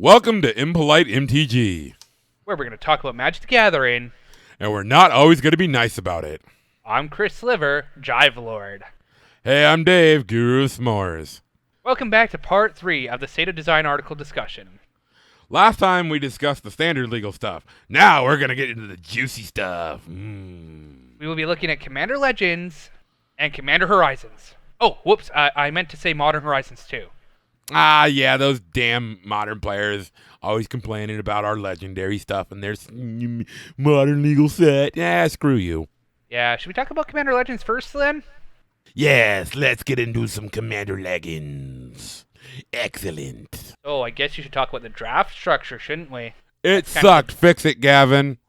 Welcome to Impolite MTG, where we're going to talk about Magic the Gathering. and we're not always going to be nice about it. I'm Chris Sliver, Jive Lord. Hey, I'm Dave, Guru of S'mores. Welcome back to part 3 of the State of Design article discussion. Last time we discussed the standard legal stuff. Now we're going to get into the juicy stuff. We will be looking at Commander Legends and Commander Horizons. Oh, whoops, I meant to say Modern Horizons too. Ah, yeah, those damn modern players always complaining about our legendary stuff and their modern legal set. Yeah, screw you. Yeah, should we talk about Commander Legends first then? Yes, let's get into some Commander Legends. Excellent. Oh, I guess you should talk about the draft structure, shouldn't we? It sucked. Fix it, Gavin.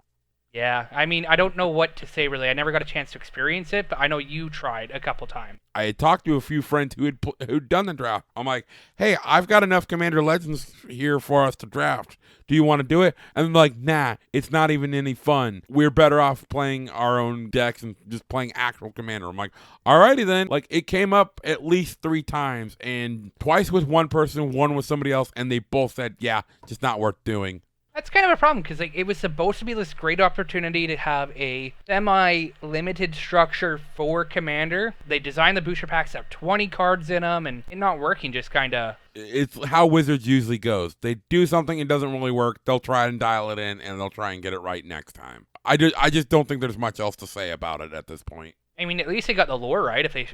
Yeah, I mean, I don't know what to say really. I never got a chance to experience it, but I know you tried a couple times. I had talked to a few friends who'd done the draft. I'm like, hey, I've got enough Commander Legends here for us to draft. Do you want to do it? And they're like, nah, it's not even any fun. We're better off playing our own decks and just playing actual Commander. I'm like, alrighty then. Like, it came up at least 3 times, and twice with one person, one with somebody else, and they both said, yeah, just not worth doing. That's kind of a problem, because it was supposed to be this great opportunity to have a semi-limited structure for Commander. They designed the booster packs to have 20 cards in them, and it not working just kind of... It's how Wizards usually goes. They do something, it doesn't really work, they'll try and dial it in, and they'll try and get it right next time. I just don't think there's much else to say about it at this point. I mean, at least they got the lore right if they,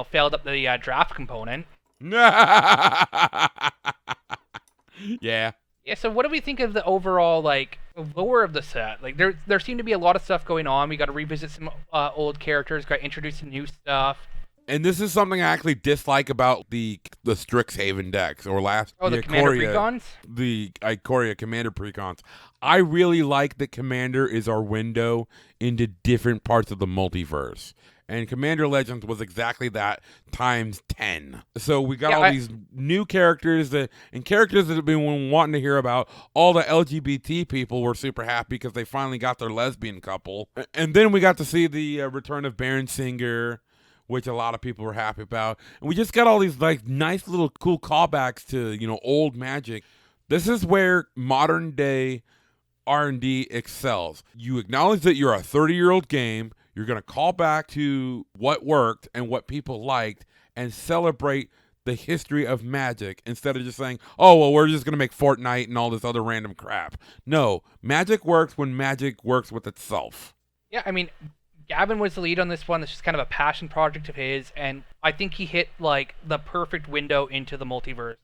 failed up the draft component. Yeah. Yeah, so what do we think of the overall, lore of the set? Like, there seemed to be a lot of stuff going on. We got to revisit some old characters, got to introduce some new stuff. And this is something I actually dislike about the Strixhaven decks, or the Commander Precons? The Ikoria Commander Precons. I really like that Commander is our window into different parts of the multiverse. And Commander Legends was exactly that times 10. So we got these new characters and characters that have been wanting to hear about. All the LGBT people were super happy because they finally got their lesbian couple. And then we got to see the return of Baron Singer, which a lot of people were happy about. And we just got all these nice little cool callbacks to, old Magic. This is where modern day R&D excels. You acknowledge that you're a 30-year-old game. You're going to call back to what worked and what people liked and celebrate the history of Magic instead of just saying, oh, well, we're just going to make Fortnite and all this other random crap. No, Magic works when Magic works with itself. Yeah, I mean, Gavin was the lead on this one. This is kind of a passion project of his, and I think he hit, the perfect window into the multiverse.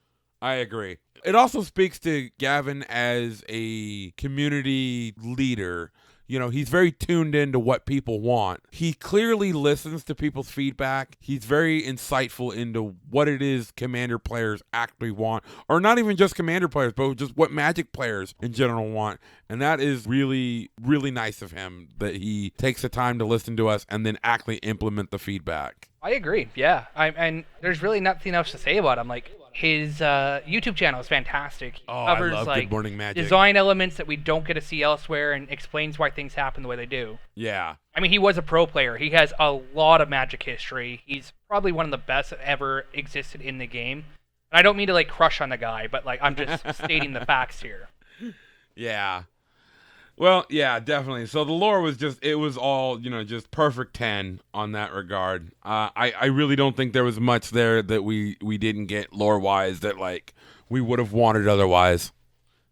I agree. It also speaks to Gavin as a community leader. He's very tuned into what people want. He clearly listens to people's feedback. He's very insightful into what it is Commander players actually want. Or not even just Commander players, but just what Magic players in general want. And that is really, really nice of him that he takes the time to listen to us and then actually implement the feedback. I agree, yeah. And there's really nothing else to say about him. His YouTube channel is fantastic. He covers, I love Good Morning Magic. Design elements that we don't get to see elsewhere and explains why things happen the way they do. Yeah. I mean, he was a pro player. He has a lot of Magic history. He's probably one of the best that ever existed in the game. And I don't mean to, crush on the guy, but, I'm just stating the facts here. Yeah. Well, yeah, definitely. So the lore was it was all, just perfect 10 on that regard. I really don't think there was much there that we didn't get lore-wise that, we would have wanted otherwise.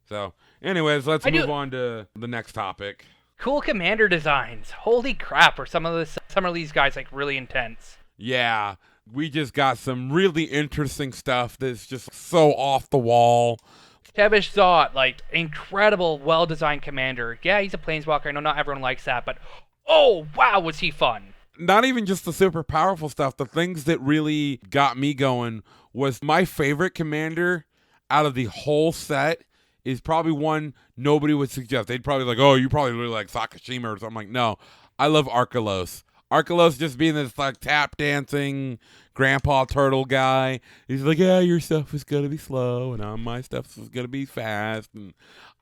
So, anyways, let's move on to the next topic. Cool Commander designs. Holy crap, are some of these guys, really intense. Yeah, we just got some really interesting stuff that's just so off the wall. Tevish Zot, incredible, well-designed commander. Yeah, he's a planeswalker. I know not everyone likes that, but oh, wow, was he fun. Not even just the super powerful stuff. The things that really got me going was my favorite commander out of the whole set is probably one nobody would suggest. They'd probably oh, you probably really like Sakashima or something. No, I love Arkelos. Arkelos just being this tap dancing grandpa turtle guy. He's yeah, your stuff is gonna be slow and my stuff is gonna be fast. And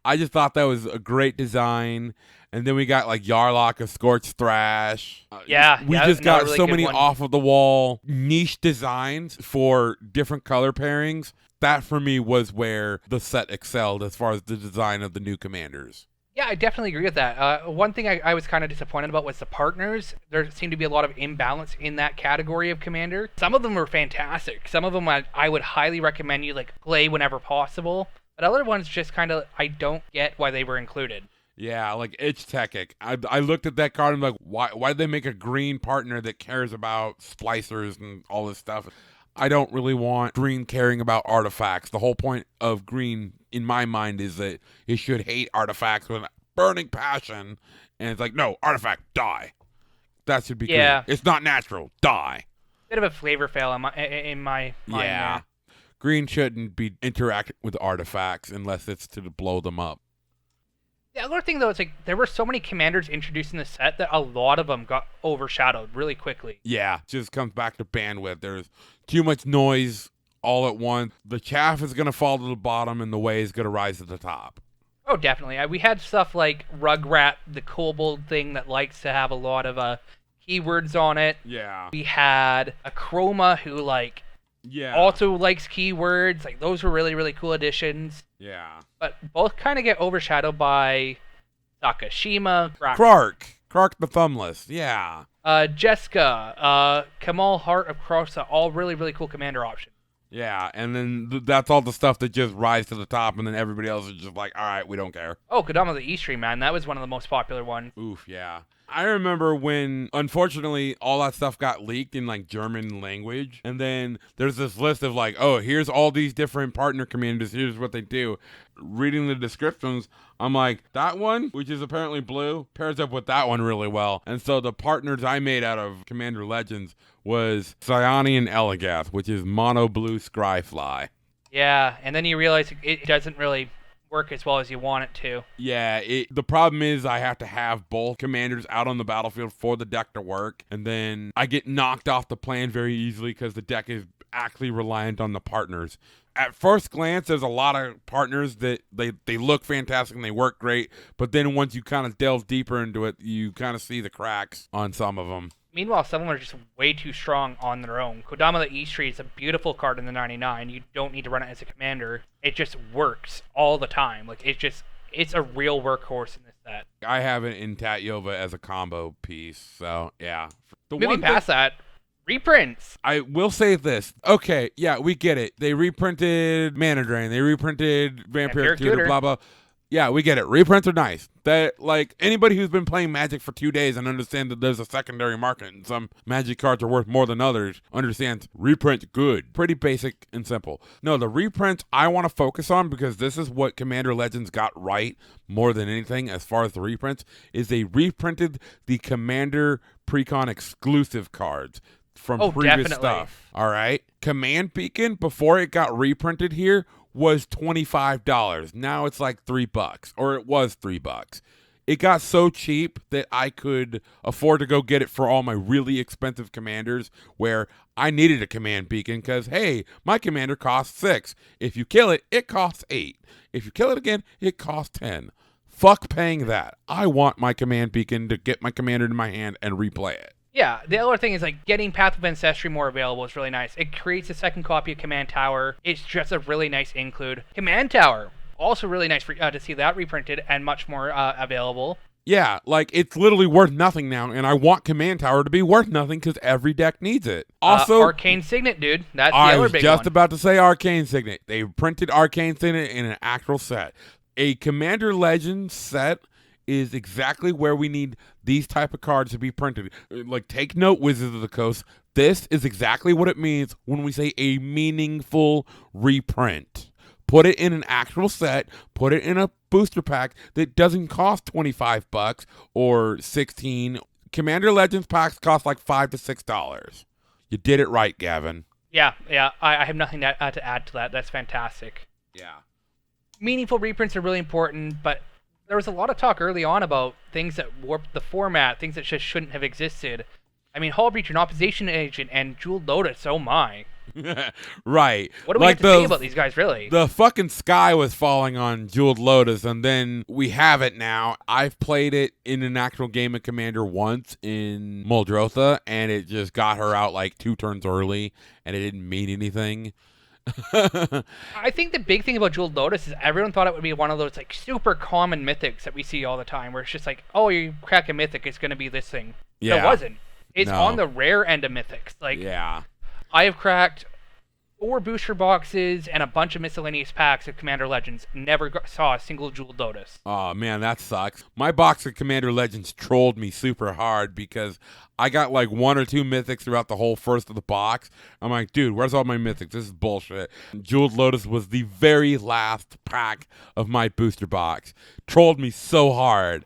I just thought that was a great design. And then we got Yarlock of Scorched Thrash. We just got really so many off of the wall niche designs for different color pairings that for me was where the set excelled as far as the design of the new commanders. Yeah, I definitely agree with that. One thing I was kind of disappointed about was the partners. There seemed to be a lot of imbalance in that category of commander. Some of them were fantastic. Some of them I would highly recommend you like play whenever possible. But other ones just kind of I don't get why they were included. Yeah, like Itch Techic. I looked at that card and I'm like, why did they make a green partner that cares about splicers and all this stuff? I don't really want green caring about artifacts. The whole point of green, in my mind, is that it should hate artifacts with a burning passion. And it's like, no, artifact, die. That should be green. It's not natural. Die. Bit of a flavor fail in my mind. Yeah. There. Green shouldn't be interacting with artifacts unless it's to blow them up. The other thing, though, is like there were so many commanders introduced in the set that a lot of them got overshadowed really quickly. Yeah, just comes back to bandwidth. There's too much noise all at once. The chaff is going to fall to the bottom and the way is going to rise to the top. Oh, definitely. We had stuff like Rugrat, the kobold thing that likes to have a lot of keywords on it. Yeah. We had a Chroma who also likes keywords. Like those were really, really cool additions. Yeah. But both kind of get overshadowed by Sakashima, Clark the Thumbless. Yeah. Jessica, Kamal Heart of Krosa, all really, really cool commander options. Yeah, and then that's all the stuff that just rise to the top, and then everybody else is just like, all right, we don't care. Oh, Kodama the E-Stream, man. That was one of the most popular ones. Oof, yeah. I remember when, unfortunately, all that stuff got leaked in, like, German language, and then there's this list of, like, oh, here's all these different partner commanders, here's what they do. Reading the descriptions, I'm like, that one, which is apparently blue, pairs up with that one really well. And so the partners I made out of Commander Legends was Cyanian Elagath, which is mono blue Scryfly. Yeah, and then you realize it doesn't really work as well as you want it to. Yeah, the problem is I have to have both commanders out on the battlefield for the deck to work, and then I get knocked off the plan very easily because the deck is actually reliant on the partners. At first glance, there's a lot of partners that they look fantastic and they work great, but then once you kind of delve deeper into it, you kind of see the cracks on some of them. Meanwhile, some of them are just way too strong on their own. Kodama the E-Street is a beautiful card in the 99. You don't need to run it as a commander. It just works all the time. Like it's a real workhorse in this set. I have it in Tatyova as a combo piece, so yeah. Moving past that, reprints. I will say this. Okay, yeah, we get it. They reprinted Mana Drain. They reprinted Vampiric Tutor, blah, blah. Yeah, we get it. Reprints are nice. That, like, anybody who's been playing Magic for 2 days and understands that there's a secondary market and some Magic cards are worth more than others understands reprint good. Pretty basic and simple. No, the reprints I want to focus on, because this is what Commander Legends got right more than anything as far as the reprints, is they reprinted the Commander Precon exclusive cards from previous stuff. All right? Command Beacon, before it got reprinted here, was $25. Now it's like $3, or it was $3. It got so cheap that I could afford to go get it for all my really expensive commanders where I needed a command beacon because, hey, my commander costs $6. If you kill it, it costs $8. If you kill it again, it costs $10. Fuck paying that. I want my command beacon to get my commander in my hand and replay it. Yeah, the other thing is like getting Path of Ancestry more available is really nice. It creates a second copy of Command Tower. It's just a really nice include. Command Tower, also really nice to see that reprinted and much more available. Yeah, like it's literally worth nothing now, and I want Command Tower to be worth nothing because every deck needs it. Also, Arcane Signet, dude. That's the other big one. I was just about to say Arcane Signet. They printed Arcane Signet in an actual set. A Commander Legends set is exactly where we need these type of cards to be printed. Like, take note, Wizards of the Coast. This is exactly what it means when we say a meaningful reprint. Put it in an actual set. Put it in a booster pack that doesn't cost $25 or $16. Commander Legends packs cost like $5 to $6. You did it right, Gavin. Yeah. I have nothing to add to that. That's fantastic. Yeah. Meaningful reprints are really important, but there was a lot of talk early on about things that warped the format, things that just shouldn't have existed. I mean, Hull Breach and Opposition Agent and Jeweled Lotus, oh my. Right. What do we have to say about these guys, really? The fucking sky was falling on Jeweled Lotus, and then we have it now. I've played it in an actual game of Commander once in Muldrotha, and it just got her out like 2 turns early, and it didn't mean anything. I think the big thing about Jeweled Lotus is everyone thought it would be one of those like super common mythics that we see all the time, where it's just like, oh, you crack a mythic, it's going to be this thing. Yeah. It wasn't. It's No. on the rare end of mythics. Like, Yeah. I have cracked 4 booster boxes and a bunch of miscellaneous packs of Commander Legends. Never saw a single Jeweled Lotus. Oh, man, that sucks. My box of Commander Legends trolled me super hard because I got like 1 or 2 mythics throughout the whole first of the box. I'm like, dude, where's all my mythics? This is bullshit. Jeweled Lotus was the very last pack of my booster box. Trolled me so hard.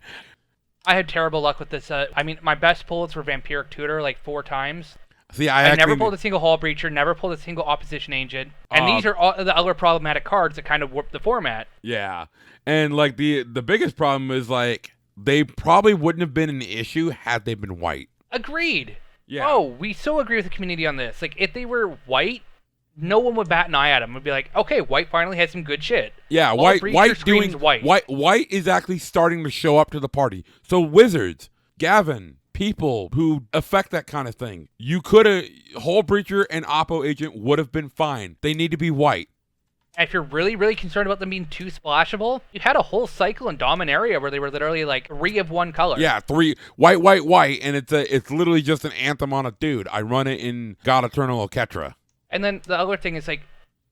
I had terrible luck with this. I mean, my best pulls were Vampiric Tutor like 4 times. See, I never pulled a single Hull Breacher, never pulled a single Opposition Agent. And these are all the other problematic cards that kind of warp the format. Yeah. And like the biggest problem is like they probably wouldn't have been an issue had they been white. Agreed. Yeah. Oh, we so agree with the community on this. Like, if they were white, no one would bat an eye at them. Would be like, okay, white finally has some good shit. Yeah, Hull white Breacher doing screams white. White is actually starting to show up to the party. So Wizards, Gavin, people who affect that kind of thing. You could have Hull Breacher and Oppo Agent would have been fine. They need to be white. And if you're really, really concerned about them being too splashable, you had a whole cycle in Dominaria where they were literally like 3 of one color. Yeah, 3 white, and it's literally just an anthem on a dude. I run it in God Eternal Oketra. And then the other thing is like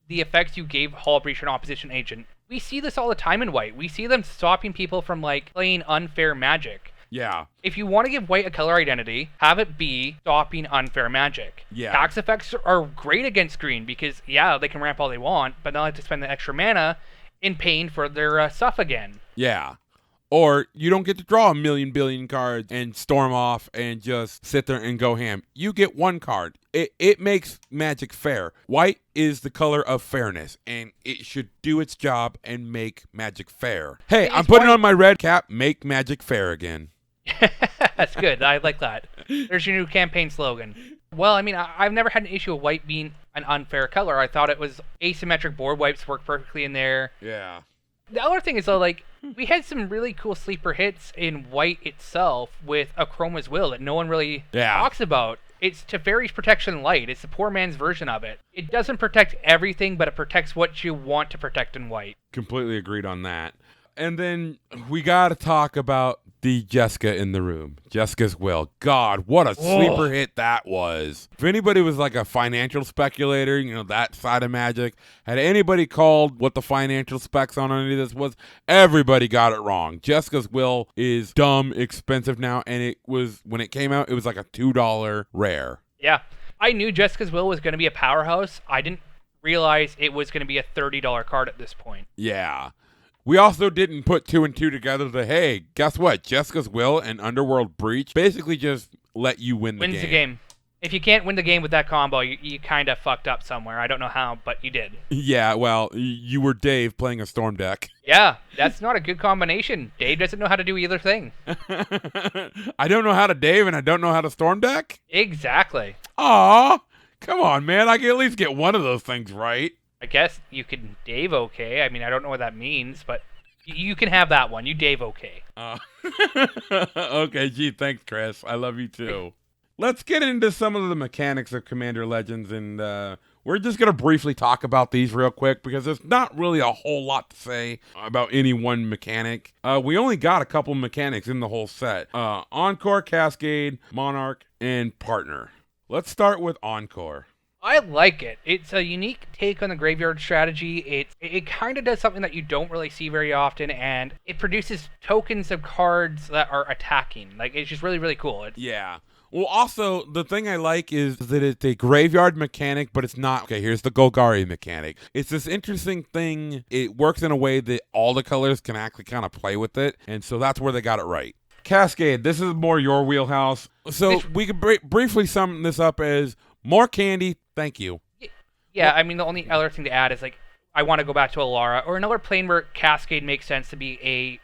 the effects you gave Hull Breacher and Opposition Agent. We see this all the time in white. We see them stopping people from like playing unfair Magic. Yeah. If you want to give white a color identity, have it be stopping unfair Magic. Yeah. Tax effects are great against green because, yeah, they can ramp all they want, but they'll have to spend the extra mana in paying for their stuff again. Yeah. Or you don't get to draw a million billion cards and storm off and just sit there and go ham. You get 1 card. It makes Magic fair. White is the color of fairness, and it should do its job and make Magic fair. Hey, I'm putting on my red cap. Make Magic fair again. That's good. I like that. There's your new campaign slogan. Well, I mean, I've never had an issue with white being an unfair color. I thought it was asymmetric board wipes work perfectly in there. Yeah. The other thing is, though, like, we had some really cool sleeper hits in white itself with Achroma's Will that no one really talks about. It's Teferi's Protection Light. It's the poor man's version of it. It doesn't protect everything, but it protects what you want to protect in white. Completely agreed on that. And then we got to talk about the Jessica in the room. Jessica's Will. God, what a sleeper hit that was. If anybody was like a financial speculator, you know, that side of Magic, had anybody called what the financial specs on any of this was, everybody got it wrong. Jessica's Will is dumb expensive now, and it was, when it came out, it was like a $2 rare. Yeah. I knew Jessica's Will was going to be a powerhouse. I didn't realize it was going to be a $30 card at this point. Yeah. We also didn't put 2 and 2 together to, hey, guess what? Jessica's Will and Underworld Breach basically just let you win the game. Wins the game. If you can't win the game with that combo, you kind of fucked up somewhere. I don't know how, but you did. Yeah, well, you were Dave playing a Storm deck. Yeah, that's not a good combination. Dave doesn't know how to do either thing. I don't know how to Dave and I don't know how to Storm deck? Exactly. Aw, come on, man. I can at least get one of those things right. I guess you can Dave okay. I mean, I don't know what that means, but you can have that one. You Dave okay. Okay, gee, thanks, Chris. I love you too. Let's get into some of the mechanics of Commander Legends, and we're just going to briefly talk about these real quick because there's not really a whole lot to say about any one mechanic. We only got a couple mechanics in the whole set. Encore, Cascade, Monarch, and Partner. Let's start with Encore. I like it. It's a unique take on the graveyard strategy. It kind of does something that you don't really see very often, and it produces tokens of cards that are attacking. Like, it's just really, really cool. Yeah. Well, also, the thing I like is that it's a graveyard mechanic, but it's not. Okay, here's the Golgari mechanic. It's this interesting thing. It works in a way that all the colors can actually kind of play with it, and so that's where they got it right. Cascade, this is more your wheelhouse. So we could briefly sum this up as more candy, thank you. Yeah, I mean, the only other thing to add is, like, I want to go back to Alara, or another plane where Cascade makes sense to be a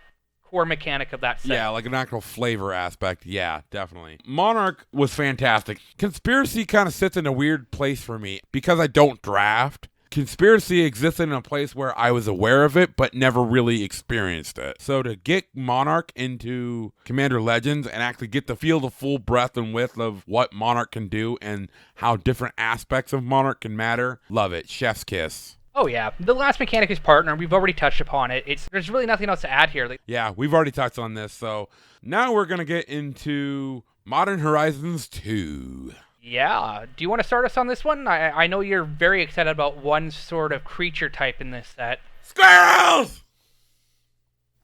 core mechanic of that set. Yeah, like an actual flavor aspect. Yeah, definitely. Monarch was fantastic. Conspiracy kind of sits in a weird place for me because I don't draft. conspiracy existed in a place where I was aware of it, but never really experienced it. So to get Monarch into Commander Legends and actually get to feel the full breadth and width of what Monarch can do and how different aspects of Monarch can matter, love it. Chef's kiss. Oh yeah, the last Mechanics partner, we've already touched upon it. There's really nothing else to add here. Yeah, we've already touched on this, so now we're going to get into Modern Horizons 2. Yeah, do you want to start us on this one? I know you're very excited about one sort of creature type in this set. Squirrels!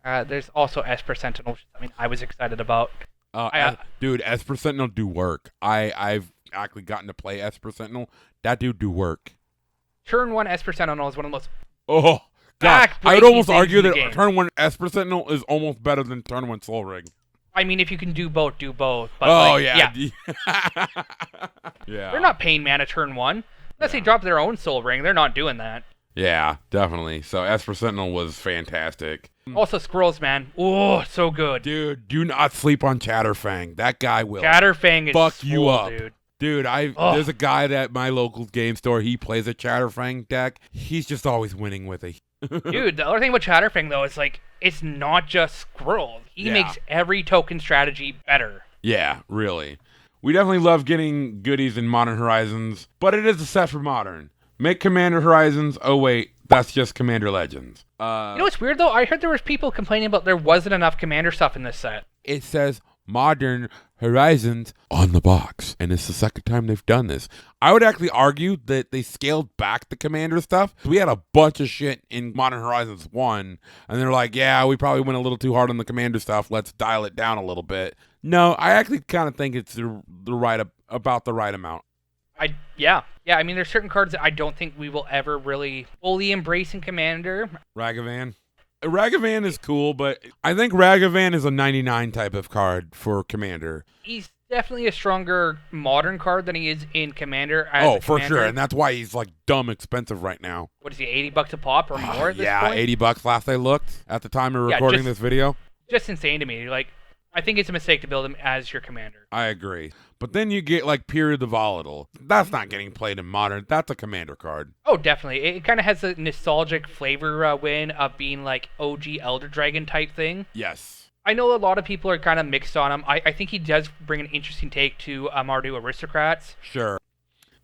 There's also Esper Sentinel, which I was excited about. Dude, Esper Sentinel do work. I've actually gotten to play Esper Sentinel. That dude do work. Turn 1 Esper Sentinel is one of the most... Oh, God. I would almost argue that game. Turn 1 Esper Sentinel is almost better than Turn 1 Soul Ring. I mean, if you can do both, do both. But yeah. They're not paying mana turn 1. Unless they drop their own Soul Ring, they're not doing that. Yeah, definitely. So Esper Sentinel was fantastic. Also, Squirrels, man. Oh, so good. Dude, do not sleep on Chatterfang. That guy will Chatterfang is fuck you up. dude. Dude, there's a guy at my local game store. He plays a Chatterfang deck. He's just always winning with it. Dude, the other thing with Chatterfang, though, is it's not just Squirrels. He makes every token strategy better. Yeah, really. We definitely love getting goodies in Modern Horizons, but it is a set for Modern. Make Commander Horizons. Oh, wait, that's just Commander Legends. You know what's weird, though? I heard there was people complaining about there wasn't enough Commander stuff in this set. It says Modern Horizons on the box, and it's the second time they've done this. I would actually argue that they scaled back the Commander stuff. We had a bunch of shit in Modern Horizons 1, and they're like, yeah, we probably went a little too hard on the Commander stuff. Let's dial it down a little bit. No, I actually kind of think it's about the right amount. Yeah. I mean, there's certain cards that I don't think we will ever really fully embrace in Commander. Ragavan is cool, but I think Ragavan is a 99 type of card for Commander. He's definitely a stronger modern card than he is in Commander. For sure, and that's why he's dumb expensive right now. What is he, $80 a pop or more at this point? Yeah, $80 last I looked at the time of recording this video. Just insane to me. I think it's a mistake to build him as your commander. I agree. But then you get Period the Volatile. That's not getting played in Modern. That's a Commander card. Oh, definitely. It kind of has a nostalgic flavor win of being OG Elder Dragon type thing. Yes. I know a lot of people are kind of mixed on him. I think he does bring an interesting take to Mardu Aristocrats. Sure.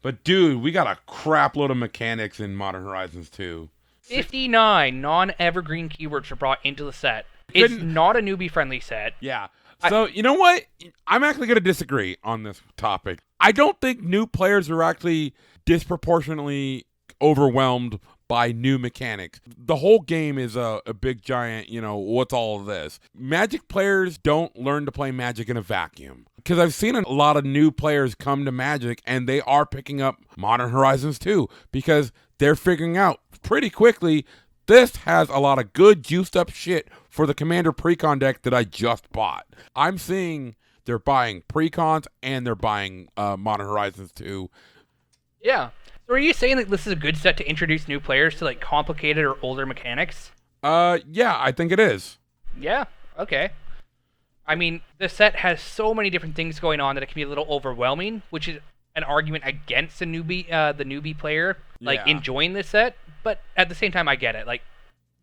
But dude, we got a crap load of mechanics in Modern Horizons 2. 59 non-evergreen keywords were brought into the set. It's not a newbie-friendly set. Yeah. So, you know what? I'm actually going to disagree on this topic. I don't think new players are actually disproportionately overwhelmed by new mechanics. The whole game is a big giant, what's all of this? Magic players don't learn to play Magic in a vacuum. Because I've seen a lot of new players come to Magic, and they are picking up Modern Horizons 2, because they're figuring out pretty quickly this has a lot of good juiced up shit for the Commander Precon deck that I just bought. I'm seeing they're buying Precons and they're buying Modern Horizons 2. Yeah. So are you saying that this is a good set to introduce new players to complicated or older mechanics? Yeah, I think it is. Yeah, okay. I mean, this set has so many different things going on that it can be a little overwhelming, which is an argument against the newbie player enjoying this set. But at the same time, I get it.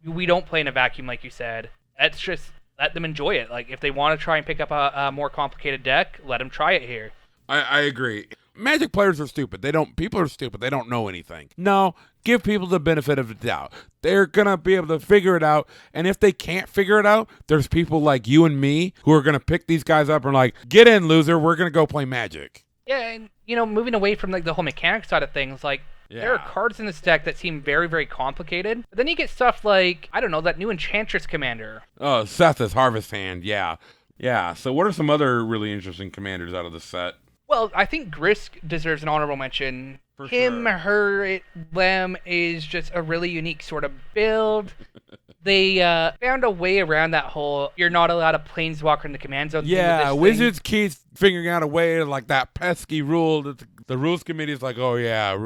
We don't play in a vacuum, like you said. Let's just let them enjoy it. If they want to try and pick up a more complicated deck, let them try it here. I agree. Magic players are stupid. People are stupid. They don't know anything. No, give people the benefit of the doubt. They're going to be able to figure it out. And if they can't figure it out, there's people like you and me who are going to pick these guys up and get in, loser. We're going to go play Magic. Yeah, and, moving away from the whole mechanic side of things, there are cards in this deck that seem very, very complicated. But then you get stuff that new Enchantress commander. Oh, Seth's Harvest Hand, yeah. Yeah, so what are some other really interesting commanders out of the set? Well, I think Grisk deserves an honorable mention. For Him, sure. her, them is just a really unique sort of build. They found a way around that whole you're not allowed to planeswalker in the command zone. Yeah, Wizards keeps figuring out a way to that pesky rule that the rules committee is oh yeah,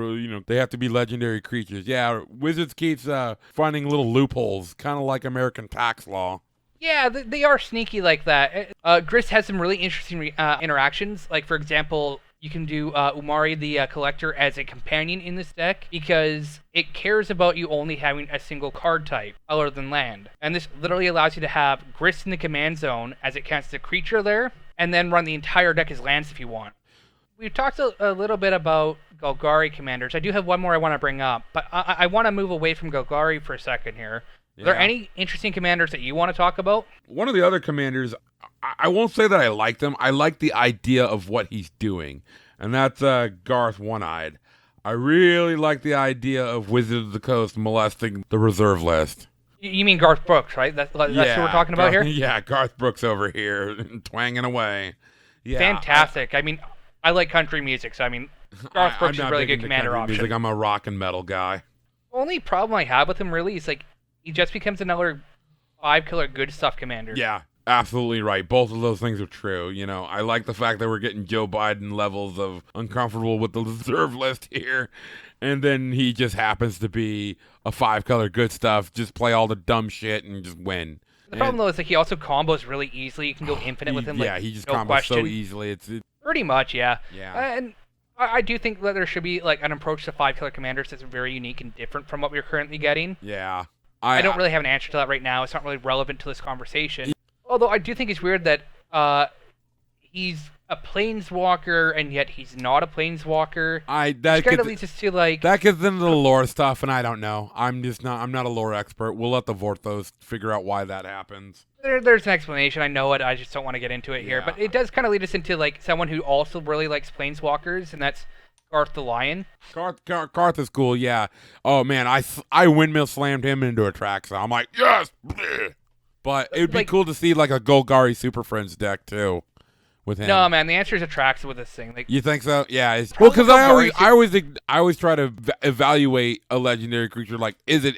they have to be legendary creatures. Yeah, Wizards keeps finding little loopholes, kind of like American tax law. Yeah, they are sneaky like that. Grist has some really interesting interactions. For example, You can do Umari the Collector as a companion in this deck because it cares about you only having a single card type other than land. And this literally allows you to have Grist in the command zone as it casts a creature there, and then run the entire deck as lands if you want. We've talked a little bit about Golgari commanders. I do have one more I want to bring up, but I want to move away from Golgari for a second here. Are there any interesting commanders that you want to talk about? One of the other commanders, I won't say that I like them. I like the idea of what he's doing, and that's Garth One-Eyed. I really like the idea of Wizard of the Coast molesting the reserve list. You mean Garth Brooks, right? That's who we're talking about here? Yeah, Garth Brooks over here, twanging away. Yeah, fantastic. I mean, I like country music, so I mean, Garth Brooks is a really good commander option. Music. I'm a rock and metal guy. The only problem I have with him really is like he just becomes another 5-color good stuff commander. Yeah, absolutely right. Both of those things are true. You know, I like the fact that we're getting Joe Biden levels of uncomfortable with the reserve list here, and then he just happens to be a 5-color good stuff. Just play all the dumb shit and just win. The problem though is like he also combos really easily. You can go infinite with him. Yeah, he just combos so easily. It's pretty much, yeah. Yeah. And I do think that there should be like an approach to 5-color commanders that's very unique and different from what we're currently getting. Yeah. I don't really have an answer to that right now. It's not really relevant to this conversation. Although I do think it's weird that he's a planeswalker and yet he's not a planeswalker. That kind of leads us to like that gets into the lore stuff, and I don't know. I'm not a lore expert. We'll let the Vorthos figure out why that happens. There's an explanation. I know it. I just don't want to get into it here. But it does kind of lead us into like someone who also really likes planeswalkers, and that's Garth the Lion. Garth is cool, yeah. Oh man, I windmill slammed him into a track, so I'm like, yes! But it would be cool to see like a Golgari Super Friends deck too with him. No man, the answer is Atraxa with this thing. Like, you think so? Yeah. Well, because I always try to evaluate a legendary creature. Like, is it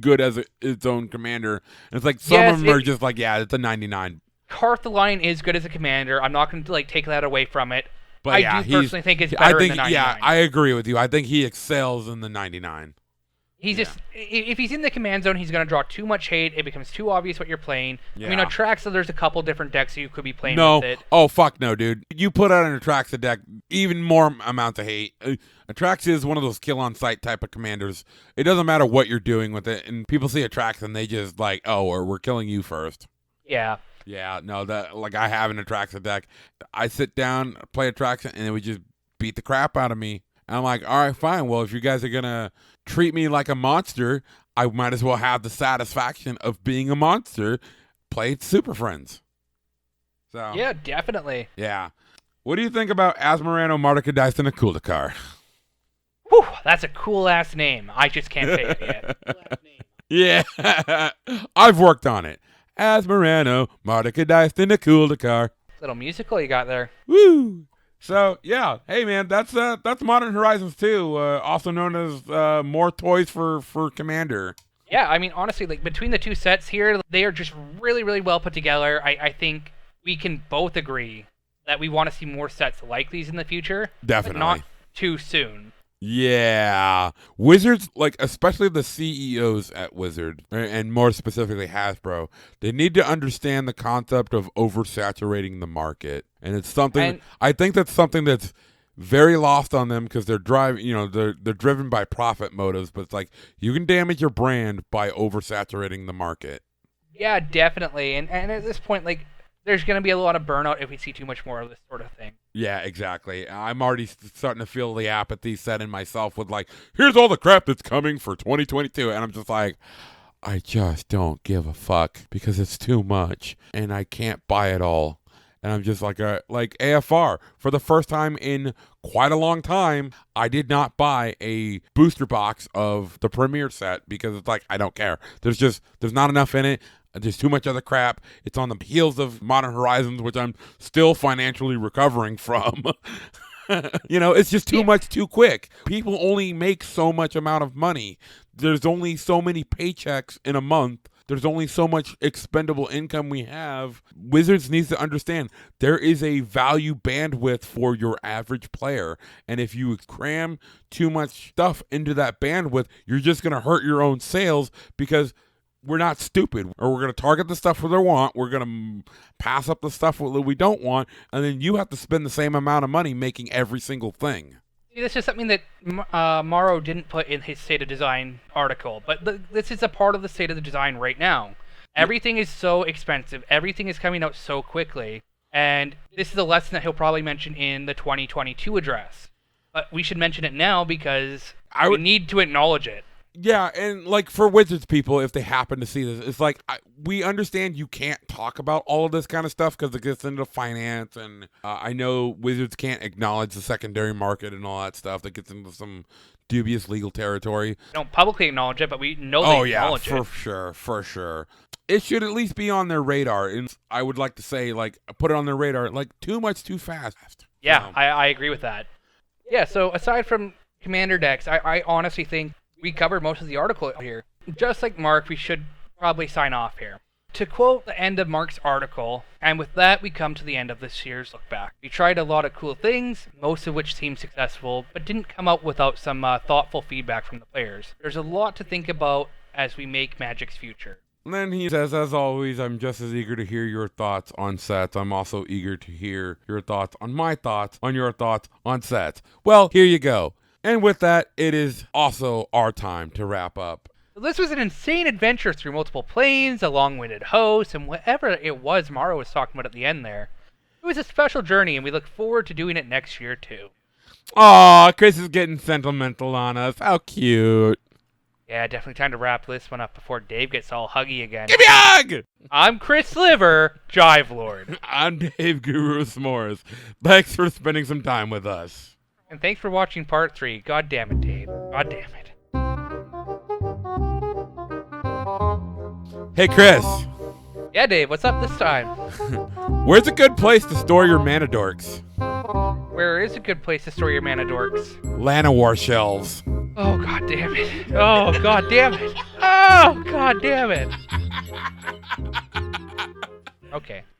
good as its own commander? And it's like some of them are just like, yeah, it's a 99. Garth the Lion is good as a commander. I'm not going to like take that away from it. But I do personally think it's better than the 99. Yeah, I agree with you. I think he excels in the 99. He's just, if he's in the command zone, he's going to draw too much hate. It becomes too obvious what you're playing. Yeah. I mean, Atraxa, there's a couple different decks you could be playing with it. Oh, fuck no, dude. You put out an Atraxa deck, even more amounts of hate. Atraxa is one of those kill-on-sight type of commanders. It doesn't matter what you're doing with it. And people see Atraxa, and they just like, oh, or we're killing you first. Yeah. Yeah, no, I have an Atraxa deck. I sit down, play Atraxa, and it would just beat the crap out of me. And I'm like, all right, fine. Well, if you guys are going to treat me like a monster, I might as well have the satisfaction of being a monster. Play Super Friends. So yeah, definitely. Yeah. What do you think about Asmarano, Mardukadais, and Akulikar? Whew, that's a cool-ass name. I just can't say it yet. Yeah. I've worked on it. Asmarano, Mardukadais, and Akulikar. Little musical you got there. Woo! So yeah, hey man, that's Modern Horizons 2, also known as more toys for Commander. Yeah, I mean honestly, like between the two sets here, they are just really, really well put together. I think we can both agree that we want to see more sets like these in the future. Definitely. But not too soon. Yeah. Wizards, like especially the CEOs at Wizard, and more specifically Hasbro, they need to understand the concept of oversaturating the market. And it's something, I think that's something that's very lost on them because they're they're driven by profit motives, but it's like you can damage your brand by oversaturating the market. Yeah, definitely. And at this point, like, there's going to be a lot of burnout if we see too much more of this sort of thing. Yeah, exactly. I'm already starting to feel the apathy set in myself with like, here's all the crap that's coming for 2022. And I'm just like, I just don't give a fuck because it's too much and I can't buy it all. And I'm just like AFR. For the first time in quite a long time, I did not buy a booster box of the Premier set because it's like, I don't care. There's not enough in it. There's too much other crap. It's on the heels of Modern Horizons, which I'm still financially recovering from. It's just too much too quick. People only make so much amount of money. There's only so many paychecks in a month. There's only so much expendable income we have. Wizards needs to understand there is a value bandwidth for your average player. And if you cram too much stuff into that bandwidth, you're just going to hurt your own sales because we're not stupid, or we're going to target the stuff that they want. We're going to pass up the stuff that we don't want, and then you have to spend the same amount of money making every single thing. See, this is something that Maro didn't put in his State of Design article, but this is a part of the State of the Design right now. Everything is so expensive. Everything is coming out so quickly. And this is a lesson that he'll probably mention in the 2022 address. But we should mention it now because we need to acknowledge it. Yeah, and like for Wizards people, if they happen to see this, it's like we understand you can't talk about all of this kind of stuff because it gets into finance, and I know Wizards can't acknowledge the secondary market and all that stuff. That gets into some dubious legal territory. We don't publicly acknowledge it, but we know they acknowledge it. For sure. It should at least be on their radar. And I would like to say, like, put it on their radar, like, too much too fast. Yeah, I agree with that. Yeah, so aside from Commander decks, I honestly think we covered most of the article here. Just like Mark, we should probably sign off here. To quote the end of Mark's article, and with that we come to the end of this year's look back. We tried a lot of cool things, most of which seemed successful, but didn't come out without some thoughtful feedback from the players. There's a lot to think about as we make Magic's future. And then he says, as always, I'm just as eager to hear your thoughts on sets. I'm also eager to hear your thoughts on my thoughts on your thoughts on sets. Well, here you go. And with that, it is also our time to wrap up. This was an insane adventure through multiple planes, a long-winded host, and whatever it was Maro was talking about at the end there. It was a special journey, and we look forward to doing it next year, too. Aw, Chris is getting sentimental on us. How cute. Yeah, definitely time to wrap this one up before Dave gets all huggy again. Give me a hug! I'm Chris Liver, Jive Lord. I'm Dave Guru S'mores. Thanks for spending some time with us. And thanks for watching part 3. God damn it, Dave. God damn it. Hey, Chris. Yeah, Dave, what's up this time? Where's a good place to store your mana dorks? Where is a good place to store your mana dorks? Llanowar shelves. Oh, god damn it. Oh, god damn it. Oh, god damn it. Okay.